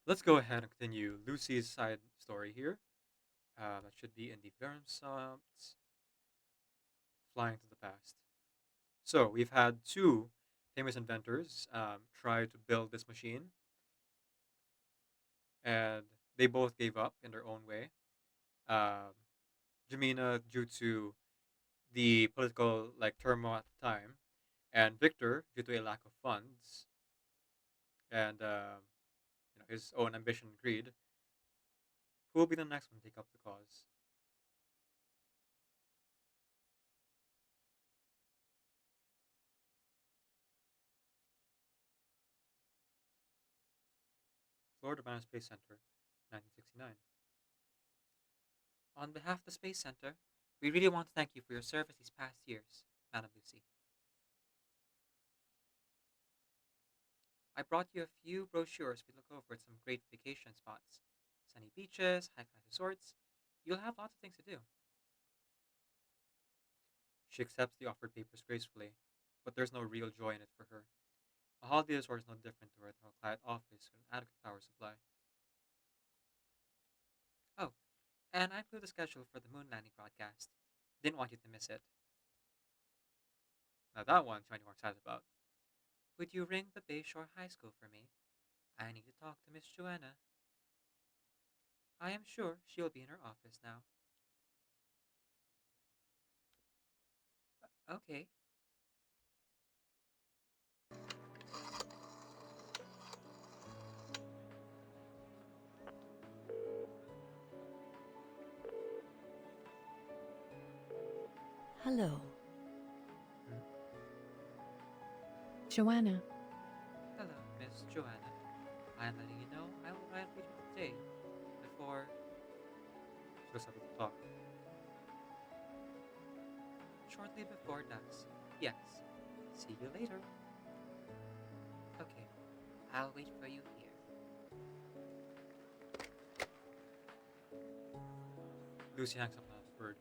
Let's go ahead and continue Lucy's side story here. That should be in the Vermont Flying to the Past. So we've had two famous inventors try to build this machine, and they both gave up in their own way. Um, Jamina, due to the political turmoil at the time, and Victor, due to a lack of funds and his own ambition and greed. Who will be the next one to take up the cause? Florida Man Space Center, 1969. On behalf of the Space Center, we really want to thank you for your service these past years, Madam Lucy. I brought you a few brochures for you to look over at some great vacation spots. Sunny beaches, high-class resorts. You'll have lots of things to do. She accepts the offered papers gracefully, but there's no real joy in it for her. A holiday resort is no different to her than a quiet office with an adequate power supply. Oh, and I include the schedule for the moon landing broadcast. Didn't want you to miss it. Now that one, I'm more excited about. Would you ring the Bayshore High School for me? I need to talk to Miss Joanna. I am sure she'll be in her office now. Okay. Hello, Hmm? Joanna. Hello, Miss Joanna. I am letting you know I will arrive later today. Before. She looks up at the clock. Shortly before dusk. Yes. See you later. Okay. I'll wait for you here. Lucy hangs up on that bird.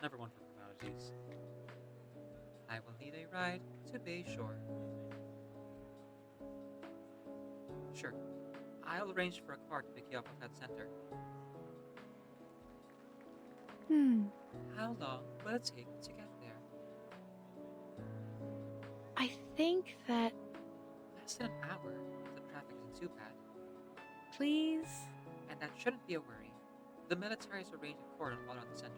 Never one for formalities. I will need a ride to Bayshore. Sure. I'll arrange for a car to pick you up at that center. Hmm, How long will it take to get there? I think that. Less than an hour if the traffic isn't too bad. Please? And that shouldn't be a worry. The military has arranged a cordon all around the center.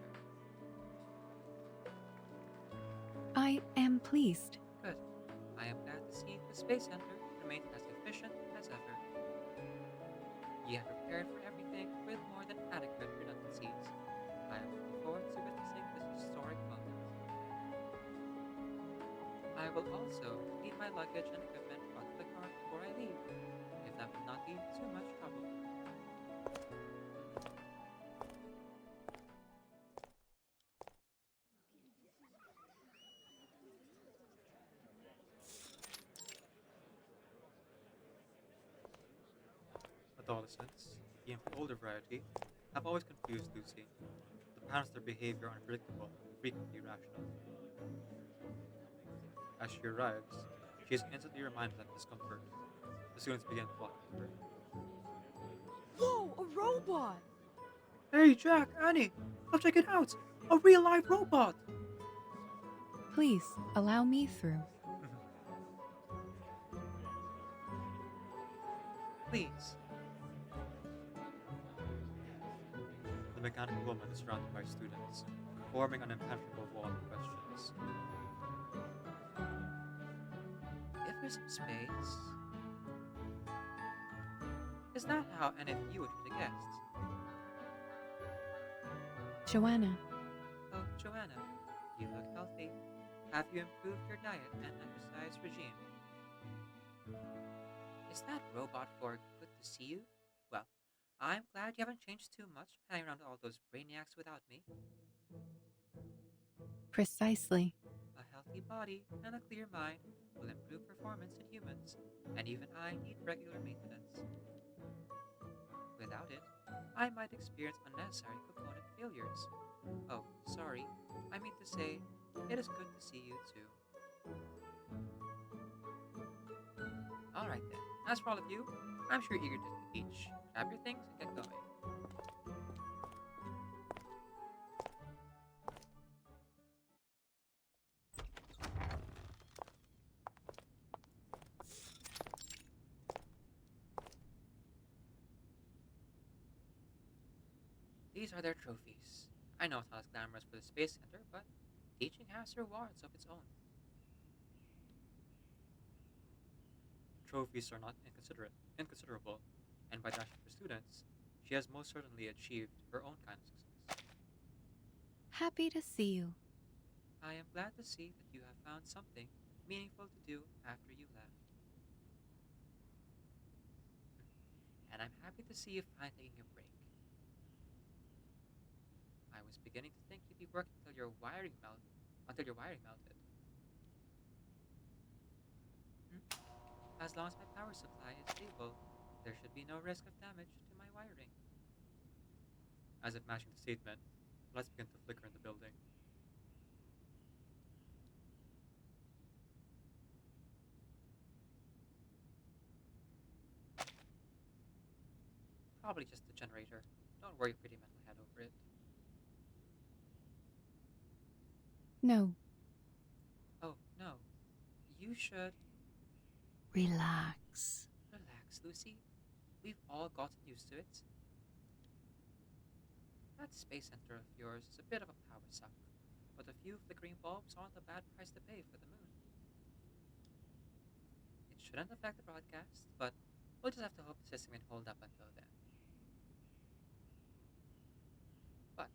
I am pleased. Good. I am glad to see the Space Center remains as efficient as ever. You have prepared for everything with more than adequate redundancies. I am looking forward to witnessing this historic moment. I will also need my luggage and equipment brought to the car before I leave, if that will not be too much trouble. Adolescents, the older variety, have always confused Lucy. The patterns of their behavior are unpredictable and frequently irrational. As she arrives, she is instantly reminded of discomfort. The students begin flocking to her. Whoa, a robot! Hey, Jack, Annie, come check it out! A real live robot! Please allow me through. Please. The mechanical woman is surrounded by students, forming an impenetrable wall of questions. If there's some space. Is that how any of you would treat the guests? Joanna, Oh, Joanna, you look healthy. Have you improved your diet and exercise regime? Is that robot Ford good to see you? Well, I'm glad you haven't changed too much hanging around all those brainiacs without me. precisely. A healthy body and a clear mind will improve performance in humans, and even I need regular maintenance. Without it, I might experience unnecessary component failures. Oh, sorry, I mean to say, it is good to see you too. Alright then, as for all of you, I'm sure you're eager to teach. Grab your things and get going. These are their trophies. I know it's not as glamorous for the Space Center, but teaching has rewards of its own. The trophies are not inconsiderable, and by judging for students, she has most certainly achieved her own kind of success. Happy to see you. I am glad to see that you have found something meaningful to do after you left. And I'm happy to see you finally taking a break. I was beginning to think you'd be working until your wiring melted. Hmm? As long as my power supply is stable, there should be no risk of damage to my wiring. As if matching the statement, the lights begin to flicker in the building. Probably just the generator. Don't worry, pretty metalhead, over it. No, Oh, no. You should relax. relax, Lucy. We've all gotten used to it. That space center of yours is a bit of a power suck, but a few flickering bulbs aren't a bad price to pay for the moon. It shouldn't affect the broadcast, but we'll just have to hope the system can hold up until then. But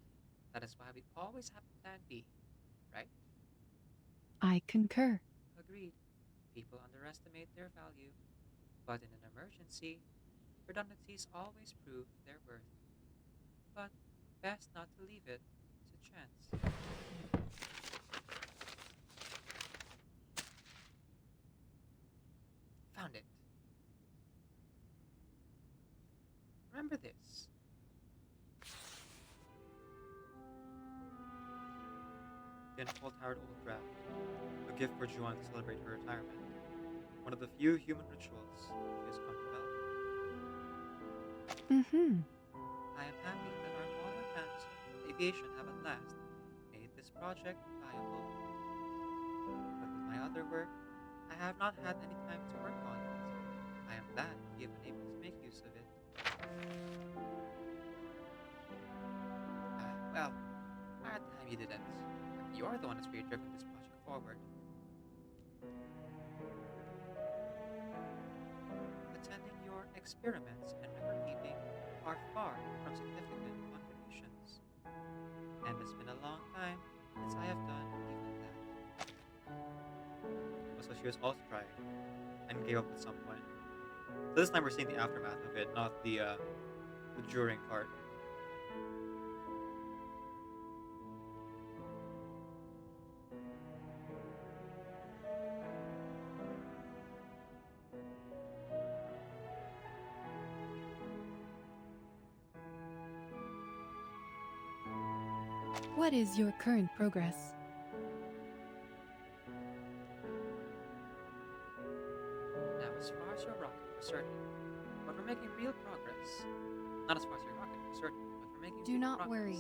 that is why we always have a plan B, right? I concur. Agreed. People underestimate their value, but in an emergency, redundancies always prove their worth. But best not to leave it to chance. Found it. Remember this. The unfull-towered old draft, a gift for Juan to celebrate her retirement, one of the few human rituals she has come to value. Mm-hmm. I am happy that our modern plans in aviation have at last made this project viable. But with my other work, I have not had any time to work on it. I am glad we have been able to make use of it. Well, at the time you didn't. But you're the one that's really driven this project forward. Attending your experiments and record keeping are far from significant contributions. And it's been a long time since I have done even that. So she was also trying and gave up at some point. So this time we're seeing the aftermath of it, not the during part. What is your current progress? Now, as far as your rocket, for certain, but we're making real progress. Not as far as your rocket, for certain, but we're making Do real not progress. worry.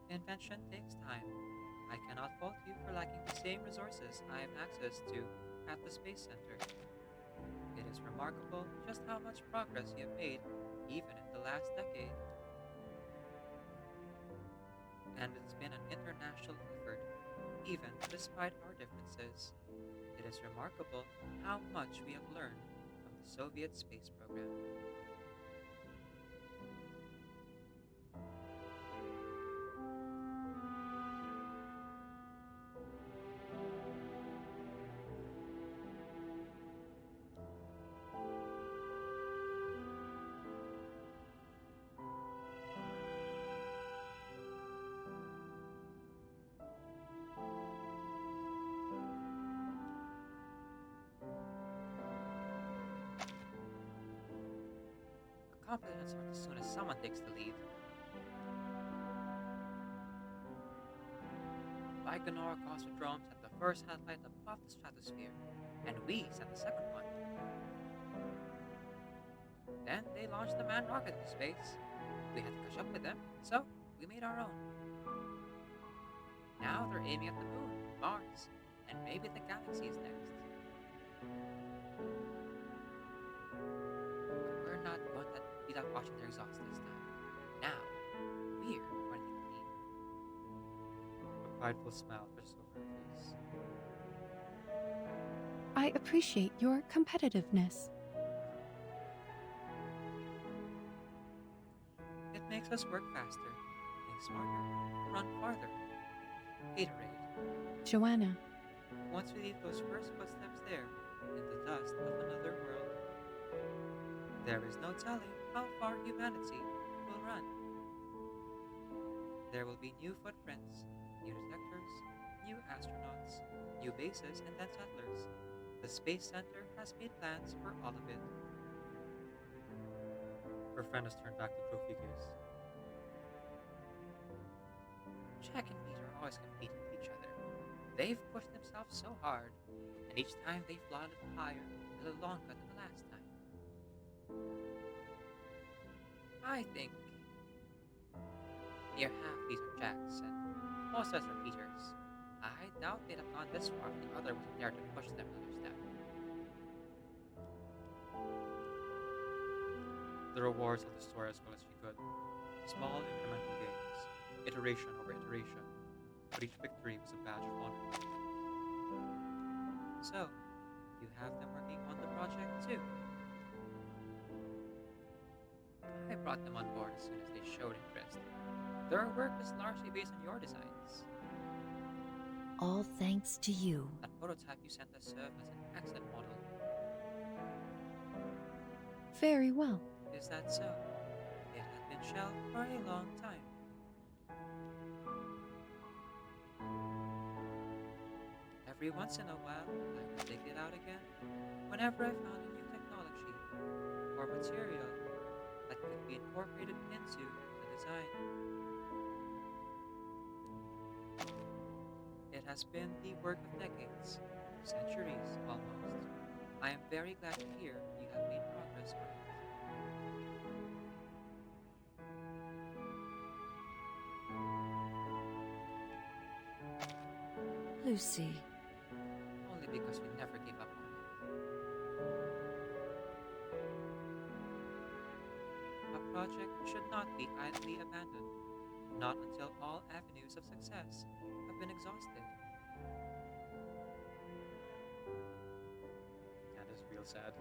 Invention takes time. I cannot fault you for lacking the same resources I have access to at the Space Center. It is remarkable just how much progress you have made, even in the last decade. And it's been an international effort, even despite our differences. It is remarkable how much we have learned from the Soviet space program. Compliments aren't as soon as someone takes the lead. Baikonur Cosmodrome sent the first satellite above the stratosphere, and we sent the second one. Then they launched the manned rocket into space. We had to catch up with them, so we made our own. Now they're aiming at the moon, Mars, and maybe the galaxy is next. But we're not going to be left watching their exhaust this time. Now, we're going to take the lead. A prideful smile flashes over her face. I appreciate your competitiveness. It makes us work faster, think smarter, run farther. Gatorade. Joanna, Once we leave those first footsteps there, in the dust of another world, there is no telling how far humanity will run. There will be new footprints, new detectors, new astronauts, new bases, and then settlers. The Space Center has made plans for all of it. Her friend has turned back the trophy case. Jack and Peter are always competing with each other. They've pushed themselves so hard, and each time they fly a little higher, a little longer than the last time. I think near half these are Jack's, and most of us are Peter's. I doubt they'd have gone this far if the other wasn't there to push them another step. The rewards of the story as well as she could. Small incremental gains, iteration over iteration, but each victory was a badge of honor. So, you have them working on the project too. I brought them on board as soon as they showed interest. Their work is largely based on your designs. All thanks to you. That prototype you sent us served as an excellent model. very well. Is that so? It had been shelved for a long time. Every once in a while, I would dig it out again whenever I found a new technology or material that could be incorporated into the design. It has been the work of decades, centuries almost. I am very glad to hear you have made progress on it. Lucy, Only because we never gave up on it. A project should not be idly abandoned, not until all avenues of success have been exhausted. That is real sad.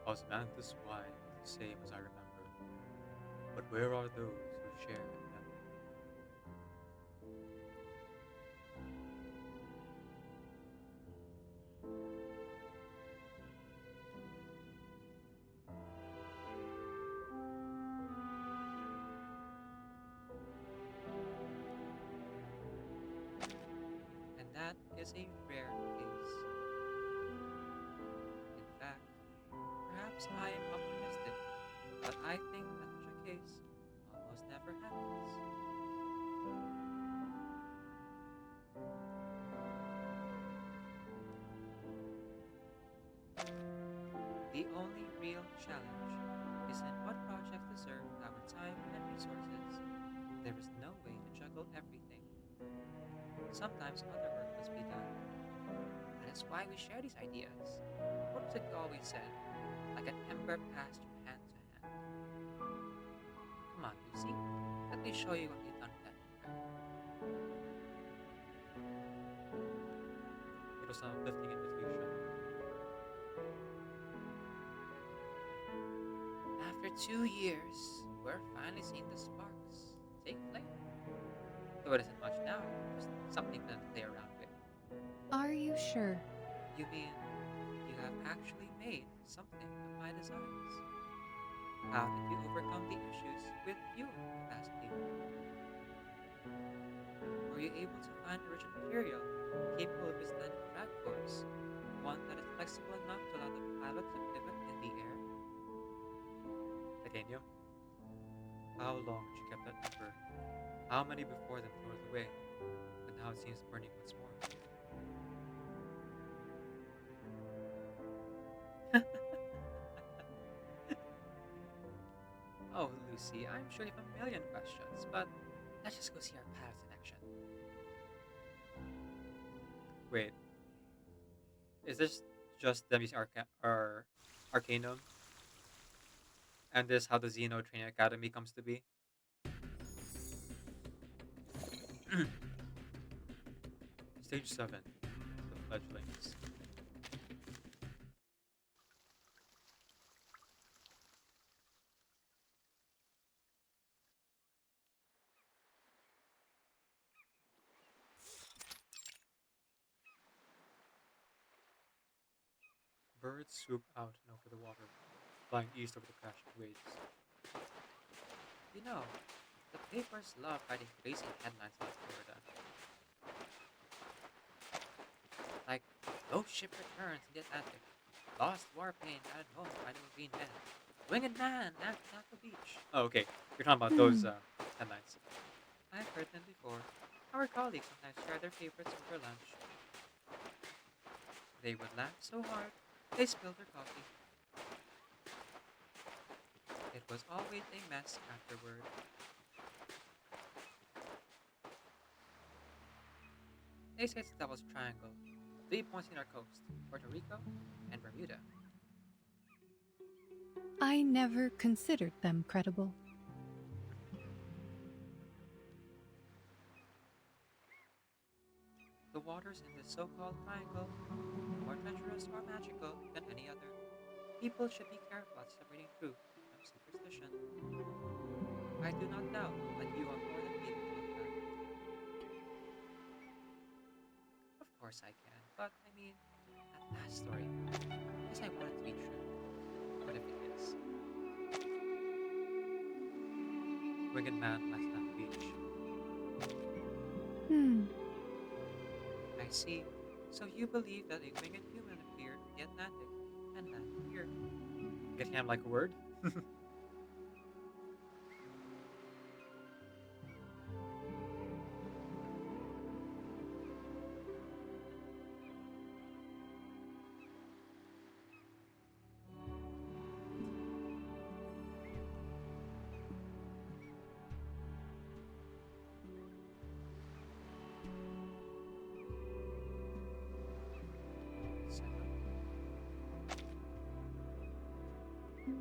Osmanthus wine is the same as I remember, but where are those who share in memory? And that is a rare case. In fact, perhaps I am optimistic, but I think that such a case almost never happens. The only real challenge is in what projects deserve our time and resources. There is no way to juggle everything. Sometimes other work must be done. That is why we share these ideas. What was it you always said? Like an ember passed from hand to hand. Come on, Lucy. Let me show you what we've done with that ember. It was an uplifting invitation. After 2 years, we're finally seeing the sparks take flight. Though it isn't much now, just something for them to play around with. Are you sure? You mean you have actually made something of my designs? How did you overcome the issues with fuel capacity? Were you able to find a rigid material capable of withstanding drag force, one that is flexible enough to allow the pilot to pivot in the air? Titanium? How long had she kept that ember? How many before them threw it away? But now it seems burning once more. Oh, Lucy, I'm sure you have a million questions, but let's just go see our paths in action. Wait, is this just them using Arcanum? And this how the Xeno Training Academy comes to be? Stage 7, the Fledglings. Birds swoop out and over the water, flying east over the crashing waves. You know, the papers love writing crazy headlines about Florida. Like, ghost ship returns in the Atlantic. Lost warplane at home by the Green Man. Winged man knocks off the beach. Oh, okay. You're talking about those Hmm. headlines. I've heard them before. Our colleagues sometimes share their favorites over lunch. They would laugh so hard, they spilled their coffee. It was always a mess afterward. They say it's the Devil's Triangle, 3 points in our coast, Puerto Rico and Bermuda. I never considered them credible. The waters in this so-called triangle are more treacherous or magical than any other. People should be careful at separating truth from superstition. I do not doubt that you are more than capable of that. Of course I can, but I mean, that last story, because I want it to be true. What if it is? Winged man last on the beach. Hmm. I see. So you believe that a winged human appeared in the Atlantic and landed here. Getting him like a word? So,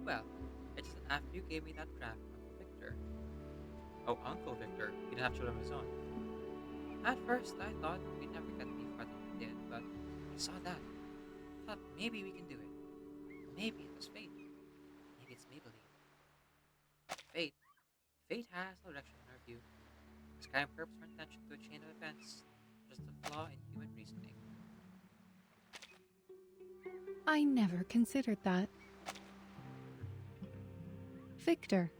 well, it's just after you gave me that draft from Uncle Victor. Oh, Uncle Victor. He didn't have children of his own. At first, I thought we'd never get any farther than we did, but I saw that. Thought maybe we can do it. Maybe it was fate. Maybe it's Maybelline. Fate. Fate has no direction in our view. Ascribing purpose or intention to a chain of events, just a flaw in human reasoning. I never considered that. Victor,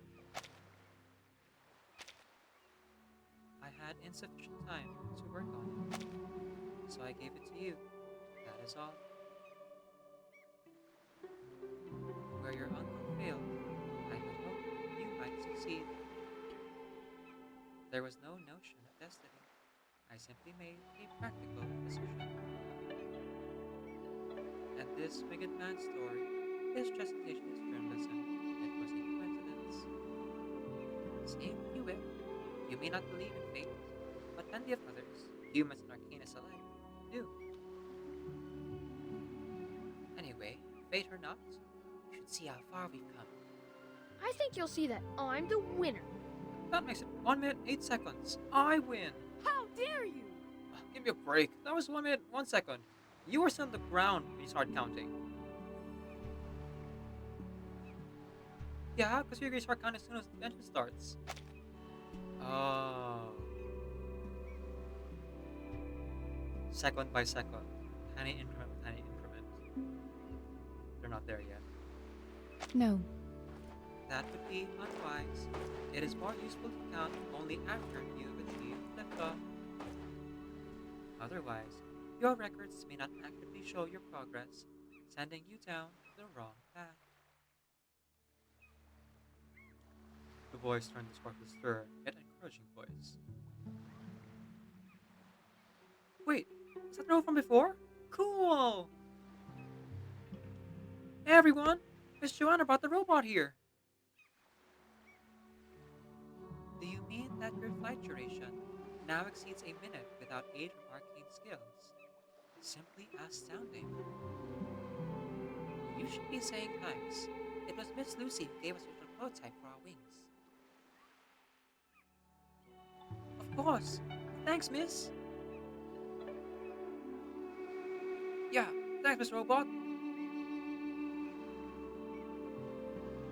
I had insufficient time to work on it, so I gave it to you. That is all. Where your uncle failed, I would hope you might succeed. There was no notion of destiny. I simply made a practical decision. And this wicked man's story is just as ancient as journalism. It was a coincidence. Same with you, Will. You may not believe in fate, but plenty of others, humans and arcanists alike, do. Anyway, fate or not, you should see how far we've come. I think you'll see that I'm the winner. That makes it 1 minute, 8 seconds. I win. How dare you! Give me a break. That was 1 minute, 1 second. You were still on the ground when you started counting. Yeah, because you're going to start counting as soon as the engine starts. Oh. Second by second. Tiny increment by tiny increment. They're not there yet. no. That would be unwise. It is more useful to count only after you've achieved liftoff. Otherwise, your records may not accurately show your progress, sending you down the wrong path. The voice turned to sparkle stir, yet encouraging voice. Wait, is that the road from before? Cool! everyone! Miss Joanna brought the robot here! Do you mean that your flight duration now exceeds a minute without aid from arcane skills? Simply astounding. You should be saying thanks. It was Miss Lucy who gave us the original prototype for our wings. Of course. Thanks, miss. Yeah, thanks, Miss Robot.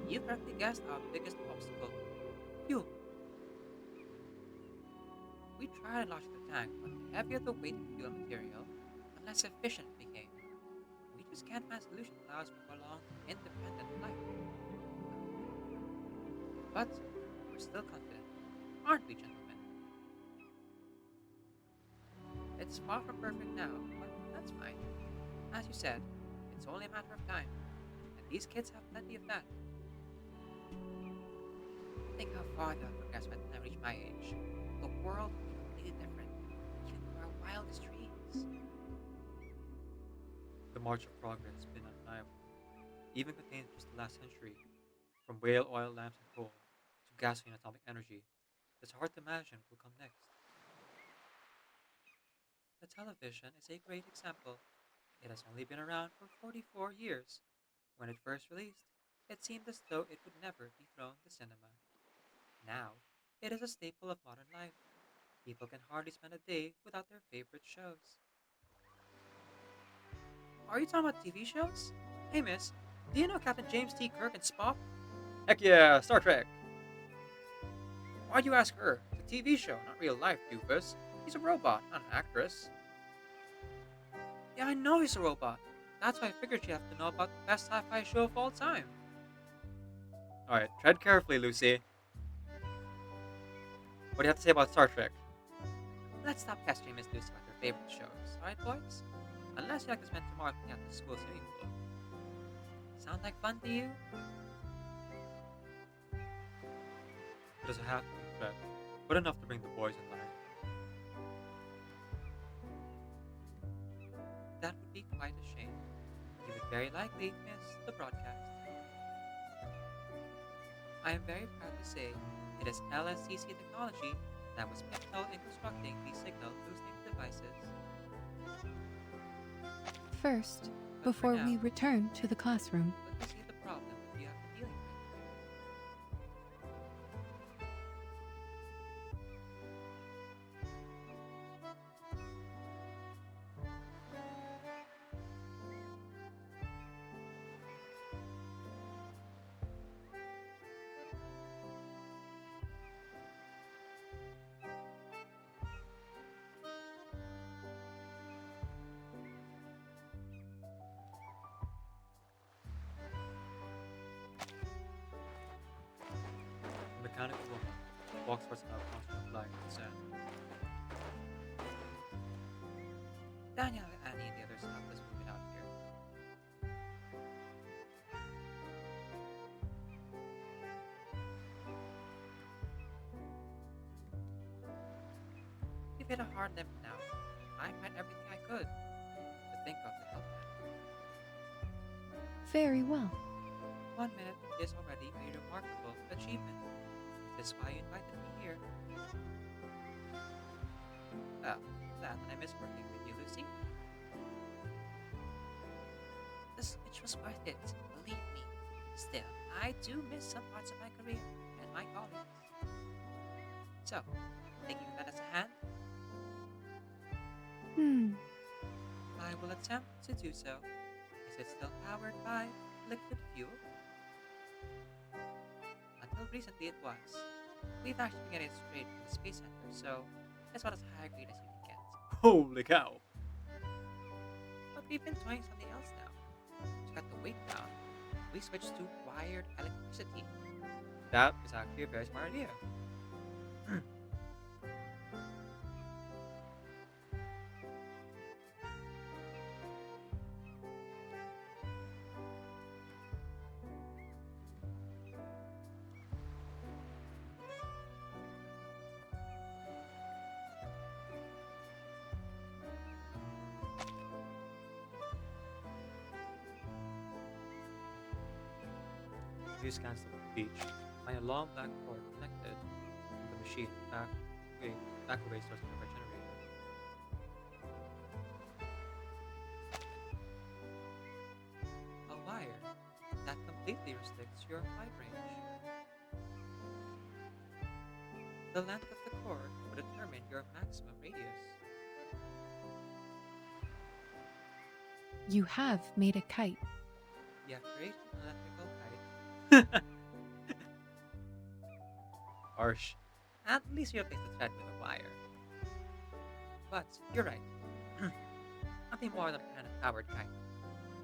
You correctly guessed our biggest obstacle. Fuel. We tried launching the tank, but the heavier the weight of fuel material, the less efficient it became. We just can't find a solution that allows for prolonged, independent flight. But we're still confident, aren't we, gentlemen? It's far from perfect now, but that's fine. As you said, it's only a matter of time, and these kids have plenty of that. Think how far they'll progress by the time I reach my age. The world will be completely different, even from our wildest dreams. The march of progress has been undeniable, even contained just the last century, from whale oil lamps and coal to gasoline and atomic energy. It's hard to imagine what will come next. The television is a great example. It has only been around for 44 years. When it first released, it seemed as though it would never dethrone the cinema. Now, it is a staple of modern life. People can hardly spend a day without their favorite shows. Are you talking about TV shows? Hey, miss, do you know Captain James T. Kirk and Spock? Heck yeah, Star Trek! Why'd you ask her? It's a TV show, not real life, doofus. He's a robot, not an actress. Yeah, I know he's a robot. That's why I figured you'd have to know about the best sci-fi show of all time. Alright, tread carefully, Lucy. What do you have to say about Star Trek? Let's stop pestering Miss Lucy about her favorite shows, alright, boys? Unless you like to spend tomorrow cleaning out the school swimming pool. Sound like fun to you? It doesn't have to be tread, but enough to bring the boys in line. That would be quite a shame. You would very likely miss the broadcast. I am very proud to say it is LSCC technology that was pivotal in constructing these signal boosting devices. First, But for before now, we return to the classroom, let me see the problem that you have been dealing with. The mechanical woman walks towards another constant of light and sand. Daniel, Annie, and the others help us move it out here. We've hit a hard limit now. I tried everything I could to think of to help them. very well. 1 minute is already a remarkable achievement. This is why you invited me here. Glad that I miss working with you, Lucy. The switch was worth it, believe me. Still, I do miss some parts of my career and my colleagues. So, think you can lend us a hand? I will attempt to do so. Is it still powered by liquid fuel? Until recently it was. We've actually been getting it straight from the Space Center, so it's about as high grade as you can get. Holy cow! But we've been trying something else now. To cut the weight down, we switched to wired electricity. That is actually a very smart idea. As you scan the beach, find a long black cord connected from the machine way, back away source of the generator. A wire that completely restricts your flight range. The length of the cord will determine your maximum radius. You have made a kite. You have created an electrical kite. Harsh. At least you replaced the thread with a wire. But you're right. Nothing more than a kind of powered kite.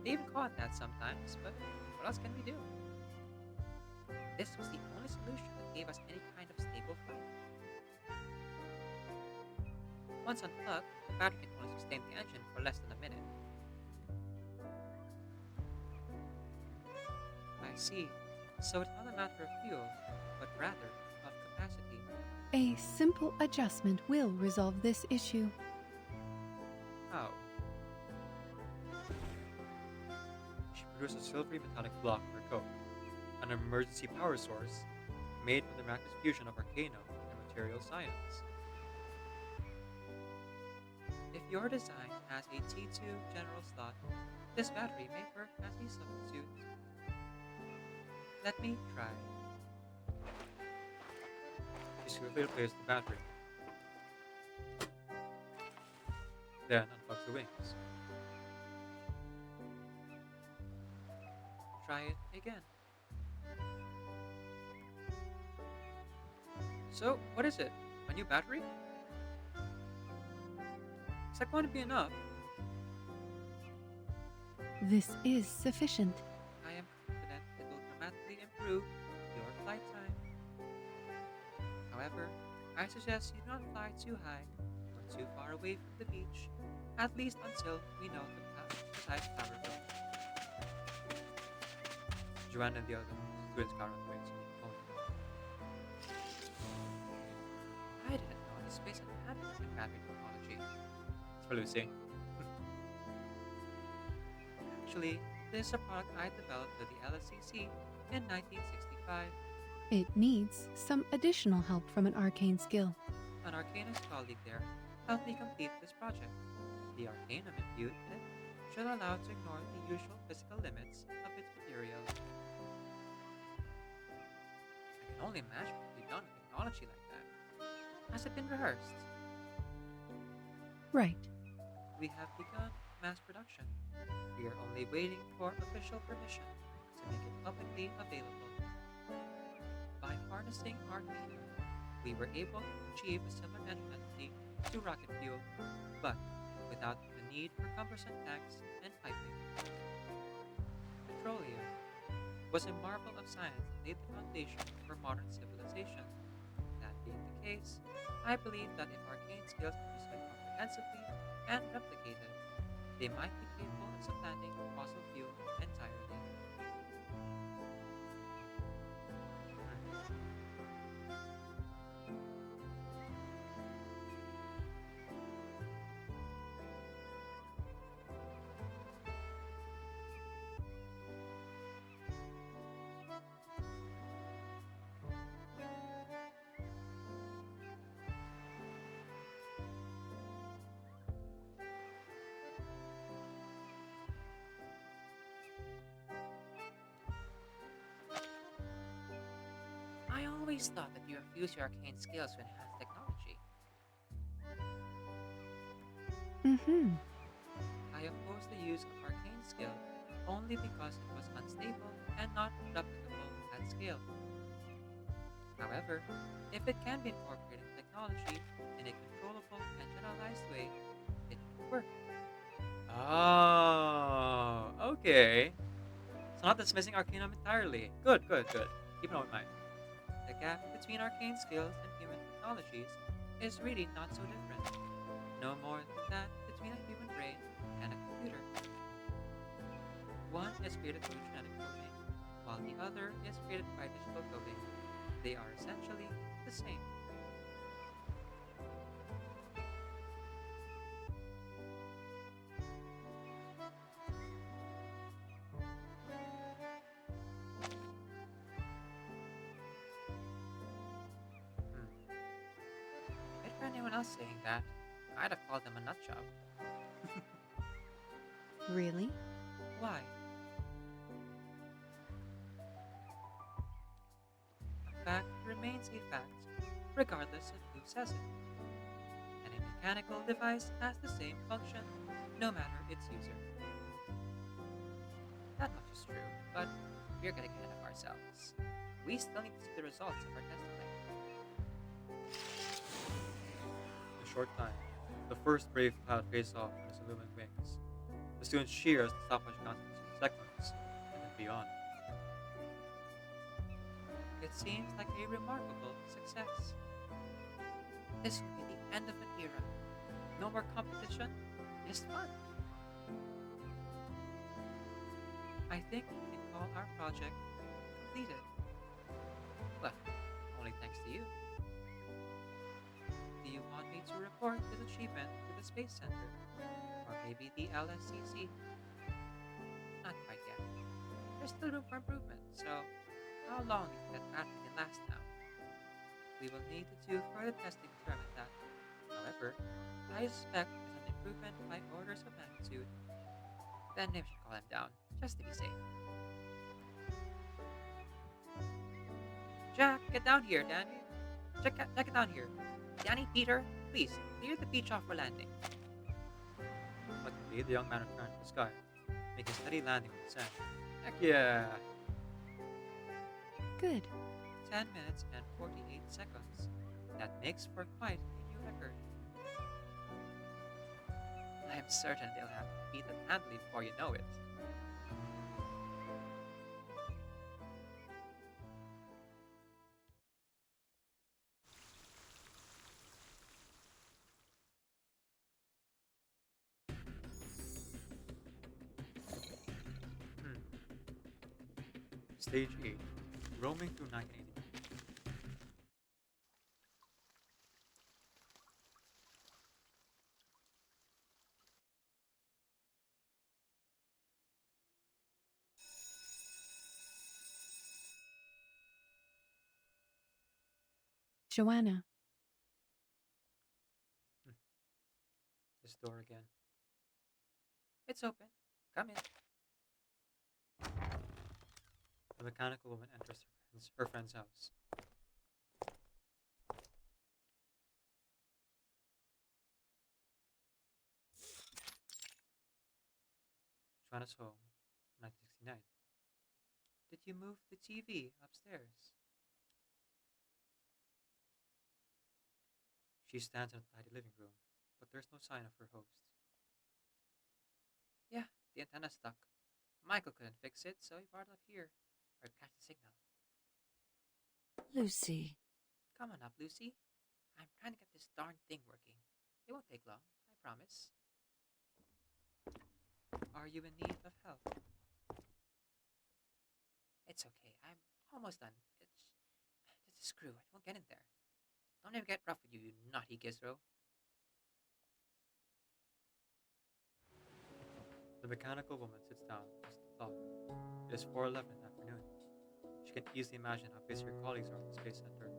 They even call it that sometimes, but what else can we do? This was the only solution that gave us any kind of stable flight. Once unplugged, the battery can only sustain the engine for less than a minute. I see. So it's not a matter of fuel, but rather of capacity. A simple adjustment will resolve this issue. How? She produced a silvery metallic block for coke, an emergency power source made from the miraculous fusion of arcana and material science. If your design has a T2 general slot, this battery may work as a substitute. Let me try. She swiftly replaced the battery, then unplugged the wings. Try it again. So, what is it? A new battery? Is that going to be enough? This is sufficient. I am confident it will dramatically improve your flight time. However, I suggest you do not fly too high or too far away from the beach, at least until we know the precise power bill. Joanna and the other students got on the way to the opponent. I didn't know the space had battery technology. It's for Lucy. Actually, this is a product I developed with the LSCC in 1965. It needs some additional help from an arcane skill. An Arcanist colleague there helped me complete this project. The Arcanum imbued in it should allow it to ignore the usual physical limits of its material. I can only imagine what we've done with technology like that. Has it been rehearsed? Right. We have begun mass production. We are only waiting for official permission to make it publicly available. By harnessing Arcana, we were able to achieve a similar engine entity to rocket fuel, but without the need for cumbersome tanks and piping. Petroleum was a marvel of science that laid the foundation for modern civilization. That being the case, I believe that if arcane skills are used comprehensively and replicated, they might be capable of supplanting fossil fuel entirely. I always thought that you infuse your arcane skills to enhance technology. Mm-hmm. I oppose the use of arcane skill only because it was unstable and not replicable at scale. However, if it can be incorporated in technology in a controllable and generalized way, it can work. Oh, okay. So not dismissing Arcanum entirely. Good, good, good. Keep it in mind. The gap between arcane skills and human technologies is really not so different. No more than that between a human brain and a computer. One is created through genetic coding, while the other is created by digital coding. They are essentially the same. Now saying that, I'd have called them a nut job. Really? Why? A fact remains a fact, regardless of who says it. And a mechanical device has the same function, no matter its user. That much is true, but we're getting ahead of ourselves. We still need to see the results of our testing. In a short time, the first brave cloud faced off on its illumined wings. The students cheer as the stopwatch counts to seconds, and then beyond. It seems like a remarkable success. This will be the end of an era. No more competition, just fun. I think we can call our project completed. Well, only thanks to you. Do you want me to report this achievement to the Space Center? Or maybe the LSCC? Not quite yet. There's still room for improvement, so how long is that battery can last now? We will need to do further testing to determine that. However, I suspect there's an improvement by orders of magnitude. Then maybe we should call him down, just to be safe. Jack, get down here, Danny. Jack, get down here. Danny, Peter, please, clear the beach off for landing. Luckily, the young man returned to the sky, making a steady landing on the sand. Heck yeah! Good. 10 minutes and 48 seconds. That makes for quite a new record. I am certain they'll have to beat that handily before you know it. Hmm. Stage 8. Roaming through 1989. Joanna. This door again. It's open. Come in. The mechanical woman enters her friend's house. Joanna's home, 1969. Did you move the TV upstairs? She stands in a tidy living room, but there's no sign of her host. Yeah, the antenna's stuck. Michael couldn't fix it, so he brought it up here. Or catch the signal. Lucy. Come on up, Lucy. I'm trying to get this darn thing working. It won't take long, I promise. Are you in need of help? It's okay. I'm almost done. It's just a screw. It won't get in there. Don't ever get rough with you, you naughty gizro. The mechanical woman sits down, looks at the clock. It is 4:11 in the afternoon. She can easily imagine how busy her colleagues are at the Space Center.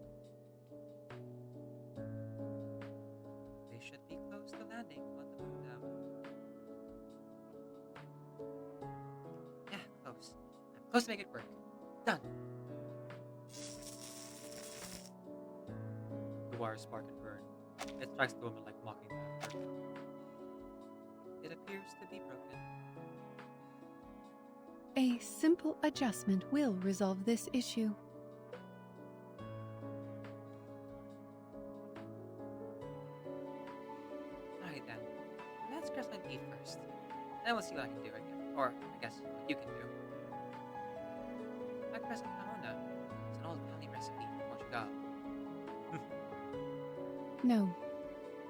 They should be close to landing on the moon now. Yeah, close. I'm close to make it work. Done. The wires spark and burn. It strikes the woman like mocking laughter. It appears to be broken. A simple adjustment will resolve this issue. Alright then. Let's cross my teeth first. Then we'll see what I can do again. Or, I guess, what you can do. My present panona is an old family recipe from Portugal. No.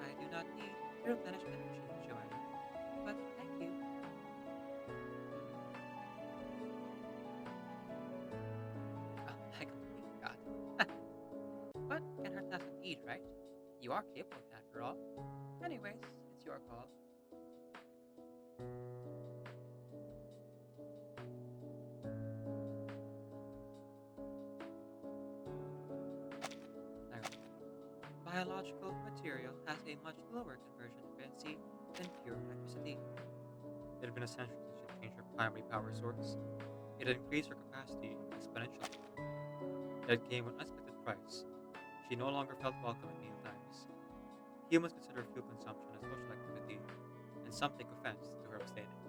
I do not need to replenish energy, Joanna. But thank you. Oh, I completely forgot. But can't hurt to have some to eat, right? You are capable of that, after all. Anyways, it's your call. Biological material has a much lower conversion efficiency than pure electricity. It had been essential to change her primary power source. It had increased her capacity exponentially. It came with an unexpected price. She no longer felt welcome at mealtimes. Humans consider fuel consumption a social activity, and some take offense to her abstaining.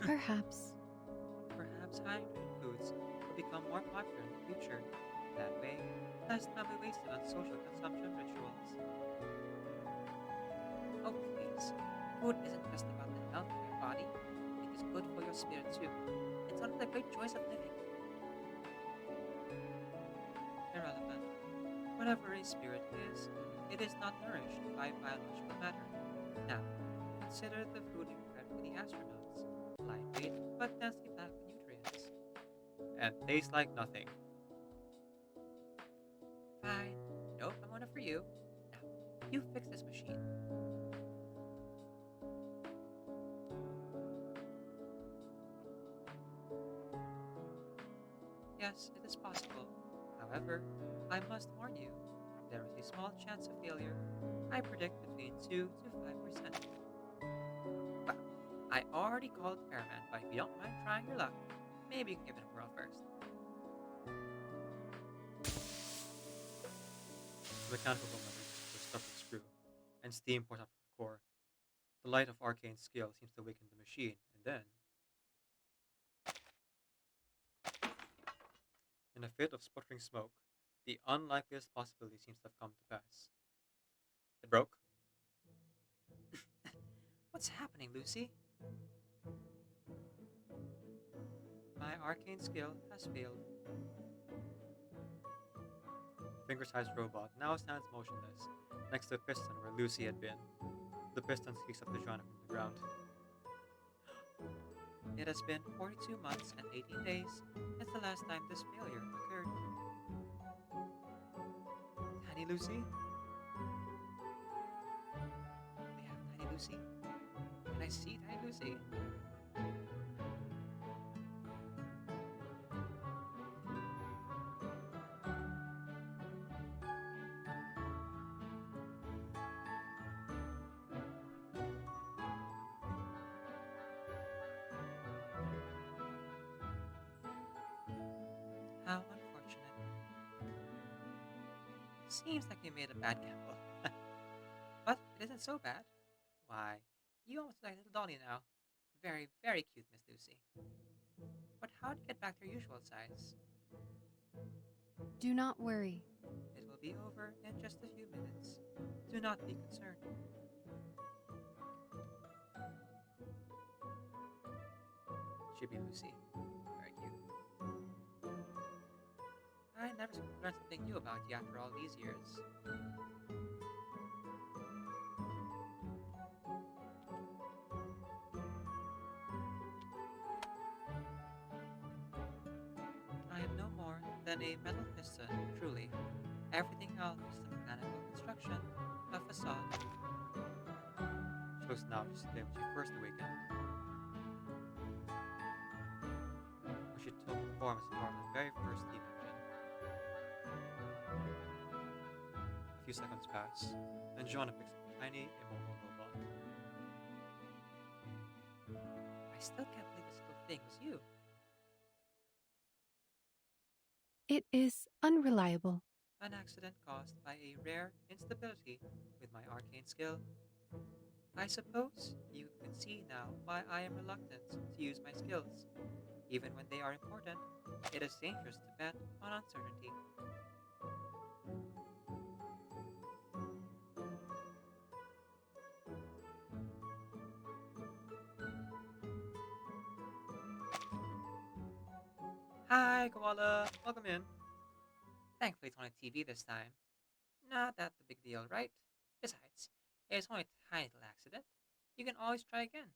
Perhaps. Perhaps high nutrient foods will become more popular in the future. That way, less time will be wasted on social consumption rituals. Oh, please. Food isn't just about the health of your body, it is good for your spirit too. It's one of the great joys of living. Irrelevant. Whatever a spirit is, it is not nourished by biological matter. Now, consider the food you prepared for the astronauts. Lightweight, but densely packed with nutrients. And tastes like nothing. Fine. Nope, I'm one for you. Now, you fix this machine. Yes, it is possible. However, I must warn you, there is a small chance of failure. I predict between 2 to 5%. Well, I already called Airman, but if you don't mind trying your luck, maybe you can give it a whirl first. The mechanical components were stuck with screw, and steam pours out from her core. The light of arcane skill seems to awaken the machine, and then, in a fit of sputtering smoke, the unlikeliest possibility seems to have come to pass. It broke. What's happening, Lucy? My arcane skill has failed. The finger-sized robot now stands motionless, next to a piston where Lucy had been. The piston squeaks up the Joanna from the ground. It has been 42 months and 18 days since the last time this failure occurred. Tiny Lucy? We have Tiny Lucy. Can I see Tiny Lucy? How unfortunate. Seems like we made a bad gamble. But it isn't so bad. Why, you almost look like a little dolly now. Very, very cute, Miss Lucy. But how to get back to your usual size? Do not worry. It will be over in just a few minutes. Do not be concerned. Chibi Lucy. Very cute. I never learned something new about you after all these years. I am no more than a metal piston, truly. Everything else is the mechanical construction, a facade. She looks now just the day when she first awakened, when she took form as part of the very first steam engine. A few seconds pass, and Joanna picks up a tiny, immobile robot. I still can't believe this little thing was you. It is unreliable. An accident caused by a rare instability with my arcane skill. I suppose you can see now why I am reluctant to use my skills. Even when they are important, it is dangerous to bet on uncertainty. Hi, Koala! Welcome in. Thankfully, it's on TV this time. Not that the big deal, right? Besides, it's only a tiny little accident. You can always try again.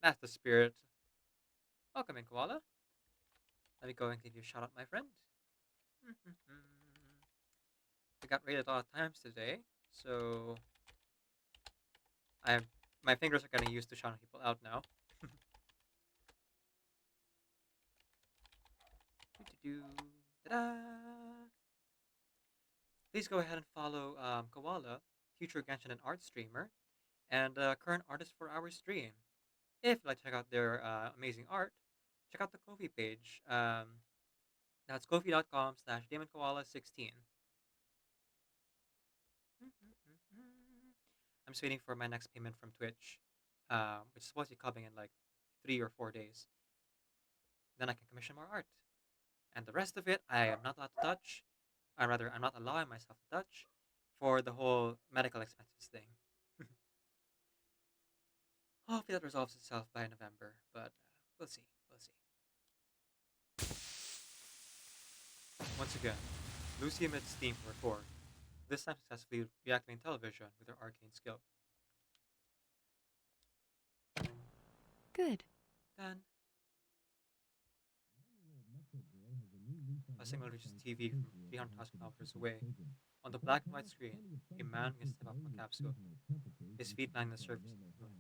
That's the spirit. Welcome in, Koala. Let me go and give you a shout out, my friend. We got rated a lot of times today, so I my fingers are getting used to shouting people out now. Do-do-do. Ta-da! Please go ahead and follow Koala, future Genshin and art streamer, and current artist for our stream. If you'd like to check out their amazing art, check out the Ko-fi page. That's kofi.com/DamonKoala16. I'm just waiting for my next payment from Twitch, which is supposed to be coming in like 3 or 4 days. Then I can commission more art. And the rest of it, I am not allowed to touch. Or rather, I'm not allowing myself to touch for the whole medical expenses thing. Hopefully that resolves itself by November, but we'll see. We'll see. Once again, Lucy emits steam from her core, this time successfully reactivating television with her arcane skill. Good. Done. A signal reaches TV from 300,000 kilometers away. On the black and white screen, a man can step up a capsule, his feet landing on the surface of the moon.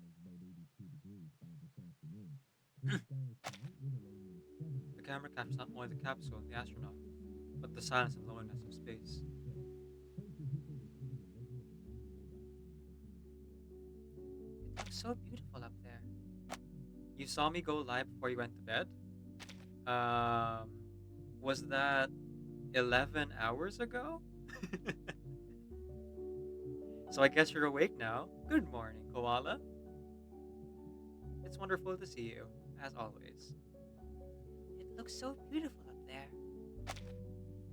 The camera captures not only the capsule and the astronaut, but the silence and loneliness of space. It looks so beautiful up there. You saw me go live before you went to bed? Um, was that 11 hours ago? So I guess you're awake now. Good morning, Koala. It's wonderful to see you, as always. It looks so beautiful up there.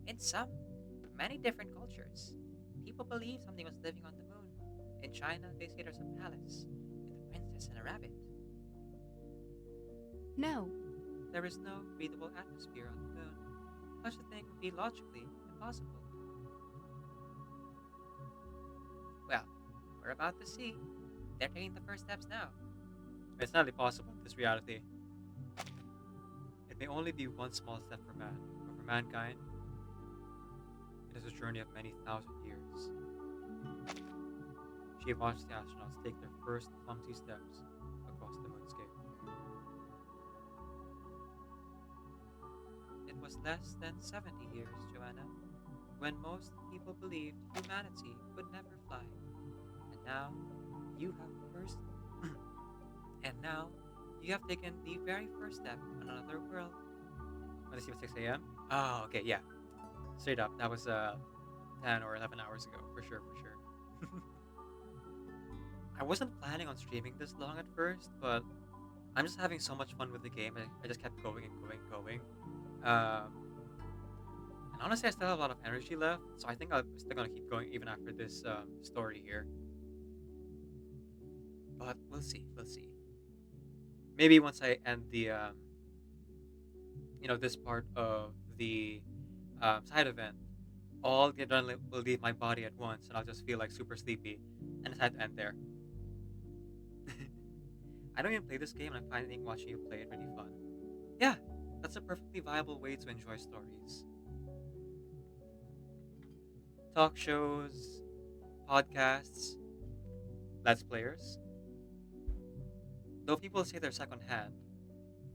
In some, many different cultures, people believe something was living on the moon. In China, they say there's a palace with a princess and a rabbit. No. There is no breathable atmosphere on the moon. Such a thing would be logically impossible. Well, we're about to see. They're taking the first steps now. It's not possible in this reality. It may only be one small step for man, but for mankind, it is a journey of many thousand years. She watched the astronauts take their first clumsy steps across the moonscape. It was less than 70 years, Joanna, when most people believed humanity would never fly. And now you have first and now you have taken the very first step on another world. Want to see what 6 a.m.? Oh, okay, yeah. Straight up, that was 10 or 11 hours ago, for sure, for sure. I wasn't planning on streaming this long at first, but I'm just having so much fun with the game. I just kept going and going and going. And honestly, I still have a lot of energy left, so I think I'm still gonna keep going even after this story here. But we'll see, we'll see. Maybe once I end the this part of the side event, all the adrenaline will leave my body at once, and I'll just feel like super sleepy, and decide to end there. I don't even play this game, and I'm finding watching you play it really fun. Yeah, that's a perfectly viable way to enjoy stories. Talk shows, podcasts, let's players. Though people say they're secondhand,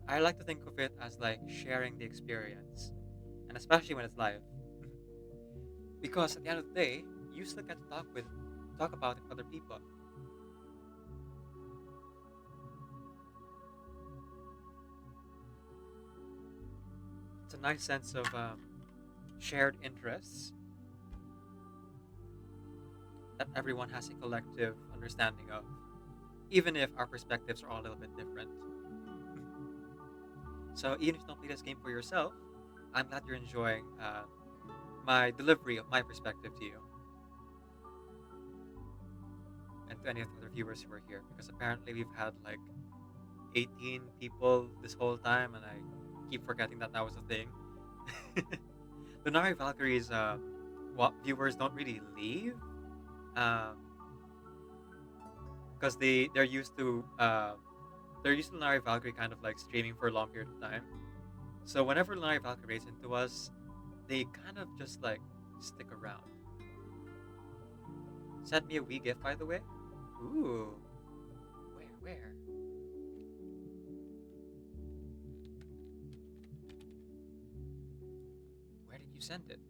I like to think of it as like sharing the experience, and especially when it's live. Because at the end of the day, you still get to talk about it with other people. It's a nice sense of shared interests that everyone has a collective understanding of, even if our perspectives are all a little bit different. So even if you don't play this game for yourself, I'm glad you're enjoying my delivery of my perspective to you. And to any of the other viewers who are here, because apparently we've had like 18 people this whole time, and I keep forgetting that that was a thing. Lunari Valkyrie's viewers don't really leave, because they're used to Lunari Valkyrie kind of like streaming for a long period of time. So whenever Lunari Valkyrie races into us, they kind of just like stick around. Sent me a wee gift, by the way. Ooh. Where? Where did you send it?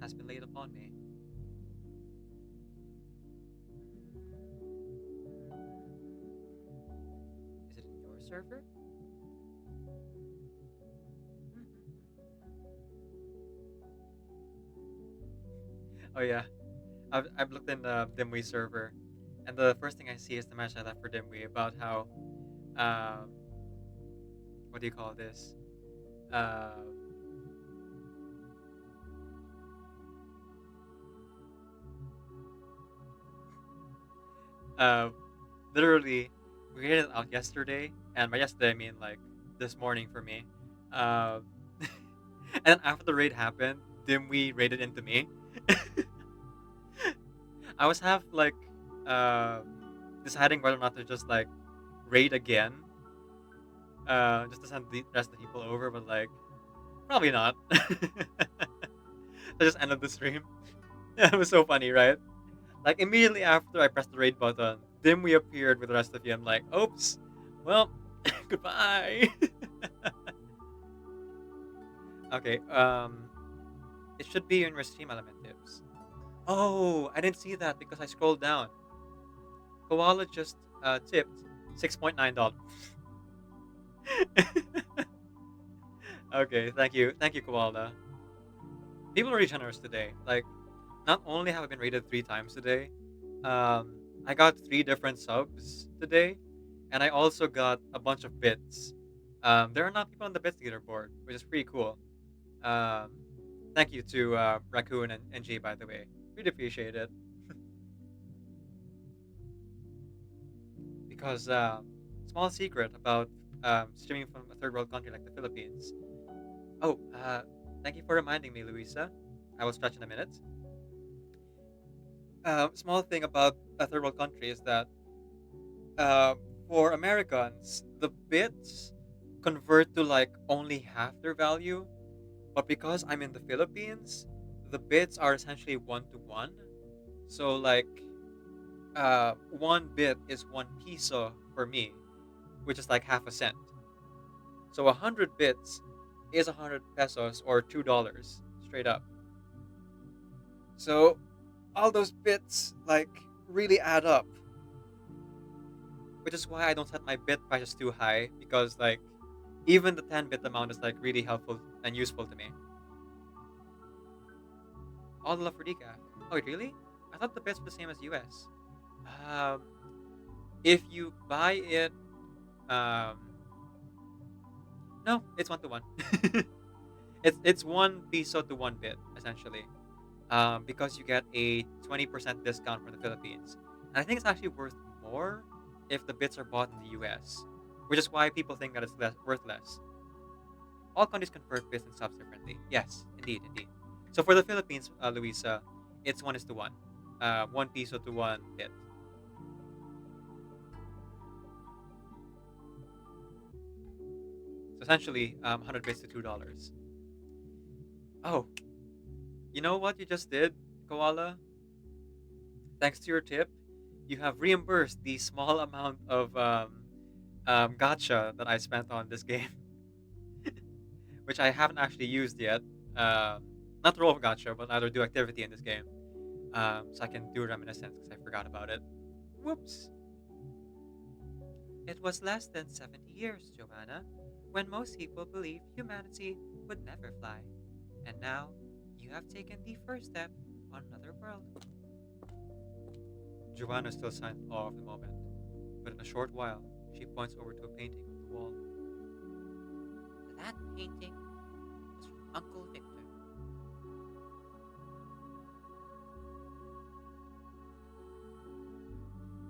has been laid upon me. Is it in your server? Oh yeah, I've looked in the Dimwee server, and the first thing I see is the message I left for Dimwee about how, um, what do you call this? Uh, uh, literally, we rated it out yesterday, and by yesterday I mean like this morning for me. Uh, and then after the raid happened, Dimwee raided into me. I was half like uh, deciding whether or not to just like raid again, just to send the rest of the people over, but like probably not. I just ended the stream. Yeah, it was so funny, right? Like immediately after I pressed the raid button, Dimwee appeared with the rest of you. I'm like, oops, well, goodbye. Okay, it should be in your stream element tips. Oh, I didn't see that because I scrolled down. Koala just tipped $6.9. Okay, thank you, Koala. People are really generous today. Like, not only have I been rated 3 times today, um, I got 3 different subs today, and I also got a bunch of bits. There are not people on the bits leaderboard, which is pretty cool. Um, Thank you to Raccoon and Jay, by the way. Really appreciate it. Because small secret about streaming from a third world country like the Philippines. Oh, thank you for reminding me, Luisa. I will stretch in a minute. Small thing about a third world country is that uh, for Americans, the bits convert to like only half their value. But because I'm in the Philippines, the bits are essentially 1 to 1. So like 1 bit is 1 peso for me, which is like half a cent. So 100 bits is 100 pesos or $2 straight up. So all those bits like really add up, which is why I don't set my bit prices too high because like even the 10-bit amount is like really helpful and useful to me. All the love for decaf. Oh wait, really? I thought the bits were the same as US. Um, if you buy it, um, no, it's 1 to 1. It's 1 peso to 1 bit essentially, because you get a 20% discount from the Philippines. And I think it's actually worth more if the bits are bought in the US, which is why people think that it's worth less. All countries convert bits and subs differently. Yes, indeed, indeed. So for the Philippines, Luisa, it's 1 is to 1, 1 peso to 1 bit. So essentially, 100 bits to $2. Oh, you know what you just did, Koala? Thanks to your tip, you have reimbursed the small amount of gotcha that I spent on this game, which I haven't actually used yet. Um, Not the role of gotcha, but rather do activity in this game. So I can do reminiscence because I forgot about it. Whoops. It was less than 70 years, Joanna, when most people believed humanity would never fly. And now you have taken the first step on another world. Joanna still sat in awe of the moment, but in a short while, she points over to a painting on the wall. That painting was from Uncle Victor.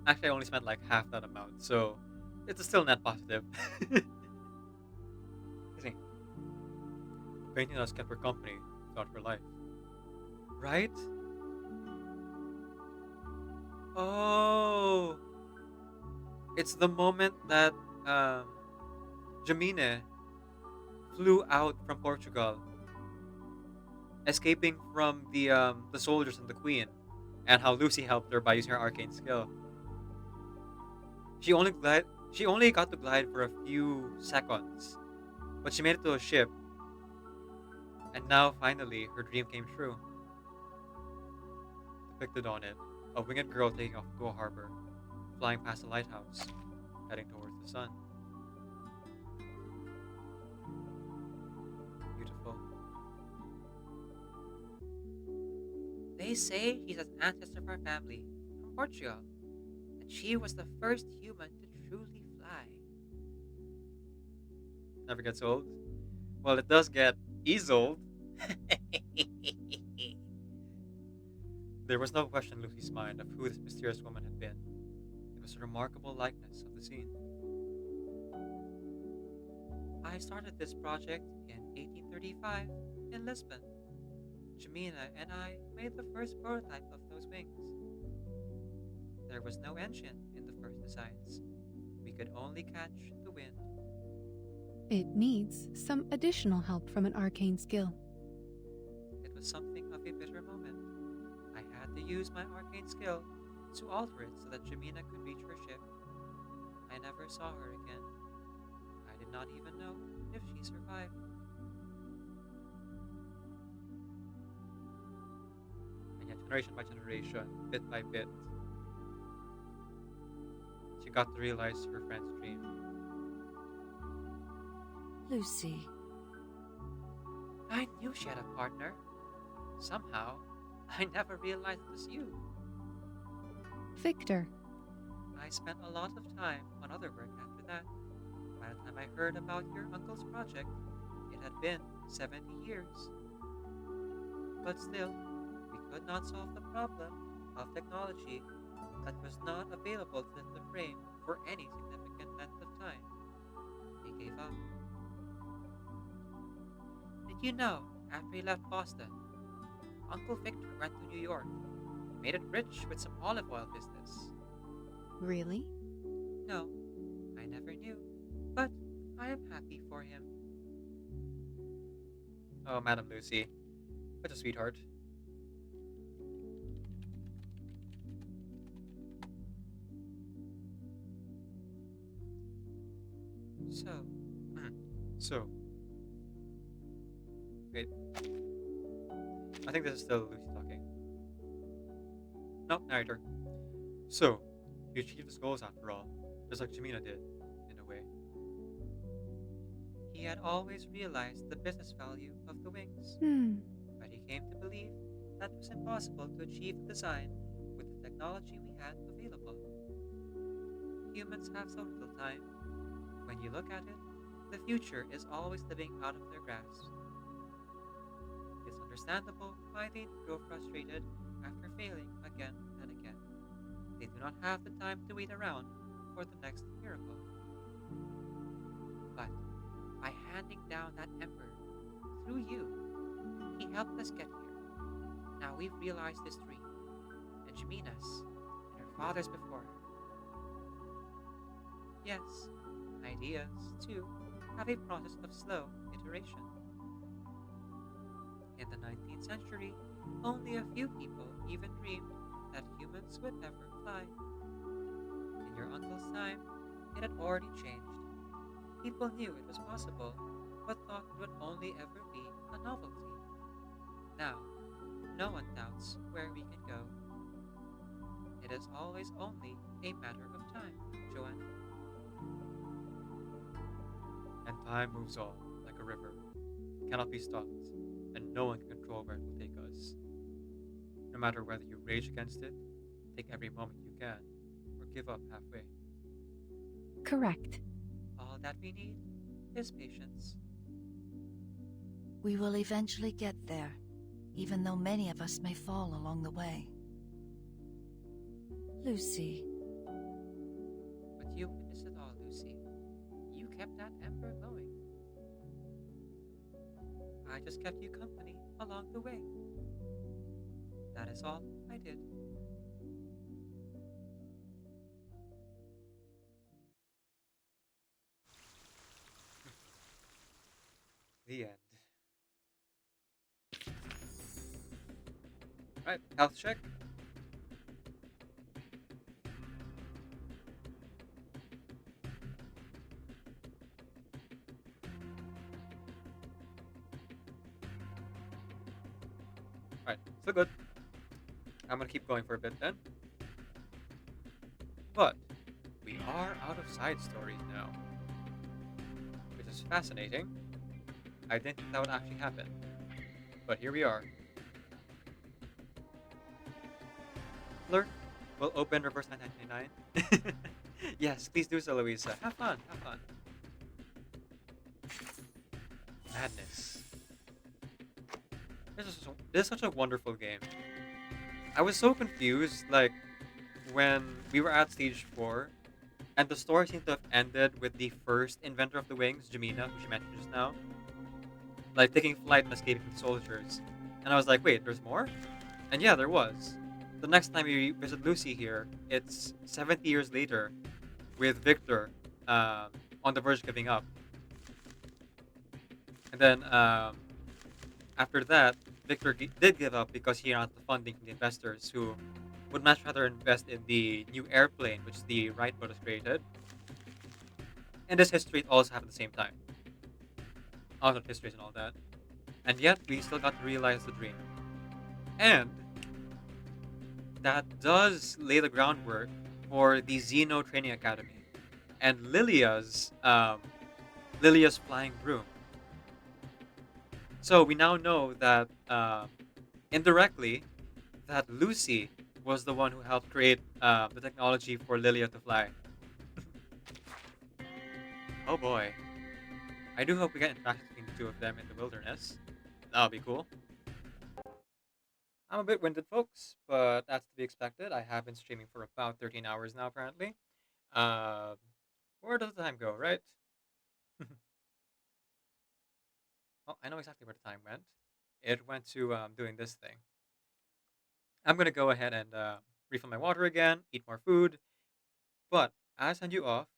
Actually, I only spent like half that amount, so it's still net positive. Excuse me. A painting that has kept her company throughout her life. Right? Oh, it's the moment that um, Jamine flew out from Portugal, escaping from the soldiers and the queen, and how Lucy helped her by using her arcane skill. She only glide. She only got to glide for a few seconds, but she made it to a ship, and now finally her dream came true. depicted on it a winged girl taking off to a harbor, flying past a lighthouse, heading towards the sun. Beautiful. They say she's an ancestor of our family from Portugal, and she was the first human to truly fly. Never gets old. Well, it does get old. There was no question in Lucy's mind of who this mysterious woman had been. It was a remarkable likeness of the scene. I started this project in 1835 in Lisbon. Jamina and I made the first prototype of those wings. There was no engine in the first designs. We could only catch the wind. It needs some additional help from an arcane skill. It was something of a bitter moment. I had to use my arcane skill to alter it so that Jamina could reach her ship. I never saw her again. I did not even know if she survived. And yet, generation by generation, bit by bit, she got to realize her friend's dream. Lucy, I knew she had a partner. Somehow, I never realized it was you. Victor, I spent a lot of time on other work after that. By the time I heard about your uncle's project, it had been 70 years. But still, we could not solve the problem of technology that was not available to lift the frame for any significant length of time. We gave up. Did you know, after he left Boston, Uncle Victor went to New York, made it rich with some olive oil business? really? No, I never knew, but I am happy for him. Oh, Madam Lucy, such a sweetheart. So, So, wait. I think this is still Lucy talking. Nope, narrator. So, he achieved his goals after all, just like Jamina did, in a way. he had always realized the business value of the wings, but he came to believe that it was impossible to achieve the design with the technology we had available. Humans have so little time. When you look at it, the future is always slipping out of their grasp. It's understandable why they grow frustrated after failing again and again. They do not have the time to wait around for the next miracle. But by handing down that ember through you, he helped us get here. Now we've realized this dream, and Jamina's, and her father's before her. Yes, ideas, too, have a process of slow iteration. In the 19th century, only a few people even dreamed that humans would ever fly. In your uncle's time, it had already changed. People knew it was possible, but thought it would only ever be a novelty. Now, no one doubts where we can go. It is always only a matter of time, Joanna. And time moves on, like a river. It cannot be stopped, and no one can control where it will take us. No matter whether you rage against it, take every moment you can, or give up halfway. Correct. All that we need is patience. we will eventually get there, even though many of us may fall along the way. Lucy, But you witnessed it all, Lucy. You kept that ember going. I just kept you company along the way. That is all I did. The end. Right, health check. Right, still good. I'm gonna keep going for a bit then. But we are out of side stories now, which is fascinating. I didn't think that would actually happen, but here we are. Lurk will open reverse 999. Yes, please do so, Louisa. Have fun, have fun. Madness. This is such a wonderful game. I was so confused, like, when we were at stage 4, and the story seemed to have ended with the first inventor of the wings, Jamina, who she mentioned just now, like taking flight and escaping from the soldiers. And I was like, wait, there's more? And yeah, there was. The next time we visit Lucy here, it's 70 years later, with Victor on the verge of giving up. And then after that, Victor did give up because he ran out of the funding from the investors who would much rather invest in the new airplane, which the Wright brothers created. And this history also happened at the same time. Alternate histories and all that. And yet, we still got to realize the dream. And that does lay the groundwork for the Xeno Training Academy and Lilia's flying broom. So we now know that indirectly that Lucy was the one who helped create the technology for Lilia to fly. Oh boy. I do hope we get interactions between the two of them in the wilderness. That would be cool. I'm a bit winded, folks, but that's to be expected. I have been streaming for about 13 hours now, apparently. Uh, where does the time go, right? Well, I know exactly where the time went. It went to doing this thing. I'm going to go ahead and refill my water again, eat more food. But as I send you off,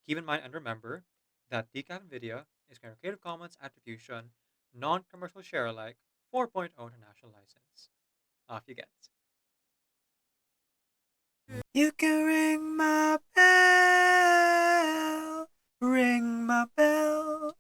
keep in mind and remember that Decaf Nvidia is kind of Creative Commons Attribution, non-commercial share alike, 4.0 international license. Off you get. You can ring my bell,